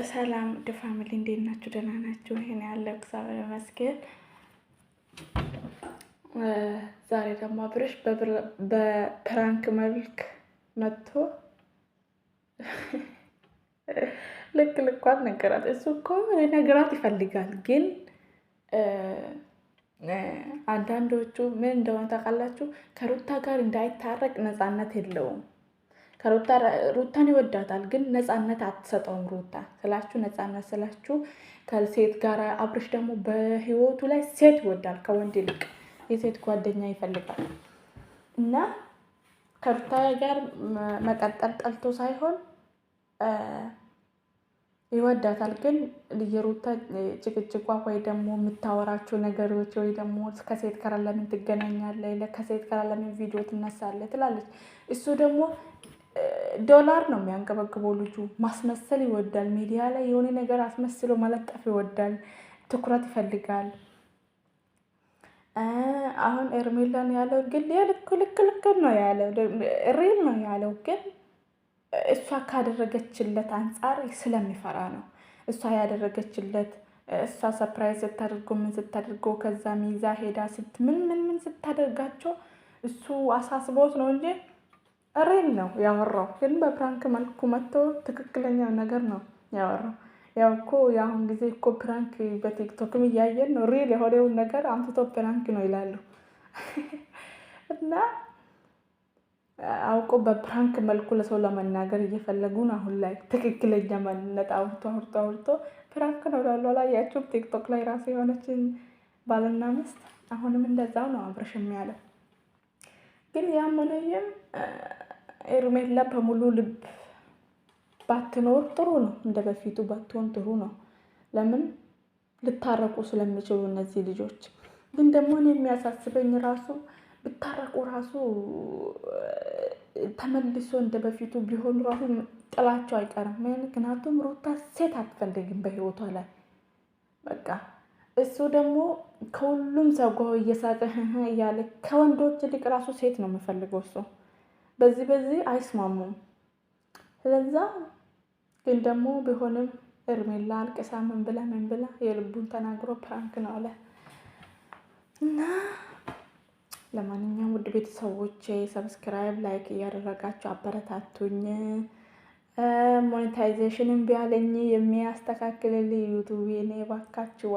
ሰላም ውድ ፋሚሊ እንዴት ናችሁ? ደህና ናችሁ? ይሄን ያለው እግዚአብሔር ይመስገን። ዛሬ ደግሞ አብርሽ በፕራንክ መልክ መጥቶ ልኳን ነገራት። እሱ እኮ ነገራት ይፈልጋል፣ ግን አንዳንዶቹ ምን እንደሆነ ታውቃላችሁ? ከሩታ ጋር እንዳይታረቅ ነፃነት የለውም። ሩታን ይወዳታል፣ ግን ነፃነት አትሰጠውም። ሩታ ስላችሁ ነፃነት ስላችሁ ከሴት ጋር አብርሽ ደግሞ በህይወቱ ላይ ሴት ይወዳል ከወንድ ይልቅ የሴት ጓደኛ ይፈልጋል። እና ከሩታ ጋር መቀጠል ጠልቶ ሳይሆን ይወዳታል፣ ግን የሩታ ጭቅጭቋ ወይ ደግሞ የምታወራቸው ነገሮች ወይ ደግሞ ከሴት ጋር ለምን ትገናኛለህ፣ ከሴት ጋር ለምን ቪዲዮ ትነሳለህ ትላለች። እሱ ደግሞ ዶላር ነው የሚያንገበግበው። ልጁ ማስመሰል ይወዳል። ሚዲያ ላይ የሆነ ነገር አስመስሎ መለጠፍ ይወዳል። ትኩረት ይፈልጋል። አሁን ኤርሜላን ያለው ግን ልክ ነው ያለው፣ ሪል ነው ያለው። ግን እሷ ካደረገችለት አንጻር ስለሚፈራ ነው። እሷ ያደረገችለት እሷ ሰፕራይዝ ስታደርጎ ምን ስታደርጎ ከዛ ሚዛ ሄዳ ምን ስታደርጋቸው እሱ አሳስቦት ነው እንጂ ሪል ነው ያወራው። ግን በፕራንክ መልኩ መጥቶ ትክክለኛ ነገር ነው ያወራው። ያው እኮ የአሁን ጊዜ እኮ ፕራንክ በቲክቶክም እያየን ነው። ሪል የሆነውን ነገር አምጥቶ ፕራንክ ነው ይላሉ። እና አውቆ በፕራንክ መልኩ ለሰው ለመናገር እየፈለጉ ነው። አሁን ላይ ትክክለኛ ማንነት አውርቶ ፕራንክ ነው ላሉ አላያችሁም? ቲክቶክ ላይ ራሱ የሆነችን ባልና ሚስት አሁንም እንደዛው ነው አብርሽም ያለው። ግን ያመነየም ኤርሜላ በሙሉ ልብ ባትኖር ጥሩ ነው። እንደ በፊቱ ባትሆን ጥሩ ነው። ለምን ልታረቁ ስለሚችሉ እነዚህ ልጆች። ግን ደግሞ እኔ የሚያሳስበኝ ራሱ ብታረቁ ራሱ ተመልሶ እንደ በፊቱ ቢሆን ራሱ ጥላቸው አይቀርም። ምክንያቱም ሩታ ሴት አትፈልግም በህይወቷ ላይ በቃ። እሱ ደግሞ ከሁሉም ሰው ጋር እየሳቀ እያለ ከወንዶች ይልቅ ራሱ ሴት ነው የምፈልገው እሱ። በዚህ አይስማሙም። ስለዛ ግን ደግሞ ቢሆንም ኤርሜላ አልቅሳ ምን ብላ የልቡን ተናግሮ ፕራንክ ነው አለ። እና ለማንኛውም ውድ ቤተሰቦቼ ሰብስክራይብ፣ ላይክ እያደረጋችሁ አበረታቱኝ። ሞኔታይዜሽንም ቢያለኝ የሚያስተካክልልኝ ዩቱብ እኔ ባካችሁ